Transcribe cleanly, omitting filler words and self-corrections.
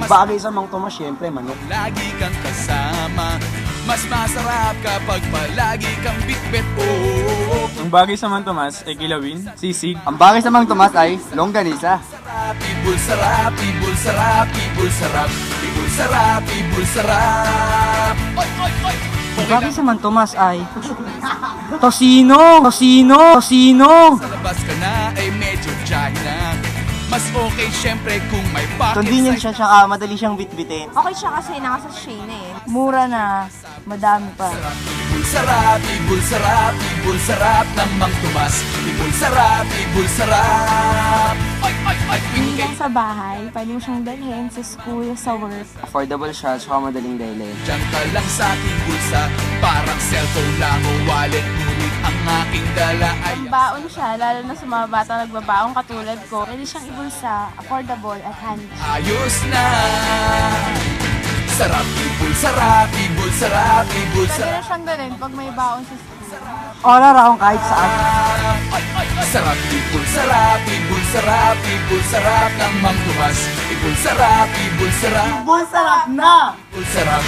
bagay sa Mang Tomas, syempre, manok. Lagi kang kasama, mas masarap kapag palagi kang bitbit. Oh, Ang bagay sa Mang Tomas ay kilawin, sisig. Ang bagay sa Mang Tomas ay longganisa. sarap, ibul sarap, ibul sarap, ibul sarap, ibul sarap, ibul sarap. Oy, oy, oy! Ang bagay sa Mang Tomas ay tosino, tosino, tosino. Sa labas ka na ay medyo jahe na. Mas okay syempre kung may pocket Convenient size. siya, tsaka madali siyang bitbitin. Okay siya kasi nasa sachet na eh. Mura na, madami pa. Ibul sarap, ibul sarap, ibul sarap ng Mang Tomas. Ibul sarap, ibul sarap. Oy, oy, oy! Hindi lang sa bahay, pwede mo siyang dalhin sa school, sa work. Affordable siya, tsaka madaling dalhin. Diyan ka lang sa aking bulsa, parang cellphone lang o wallet. Ngunit ang aking dala ay Ang baon siya, lalo na sa mga bata nagbabaong katulad ko. Pwede siyang ibulsa, affordable at handy. ayos na. Sarap, ibul sarap, ibul sarap, ibul Pwede sarap. na siyang dalhin pag may baon sa school. Orar akong kahit saan. Ay, ay, ay. Sarap, ibul sarap, ibul sarap, ibul sarap ng Mang Tomas. Ibul sarap, ibul sarap, Bull sarap na! ibul sarap.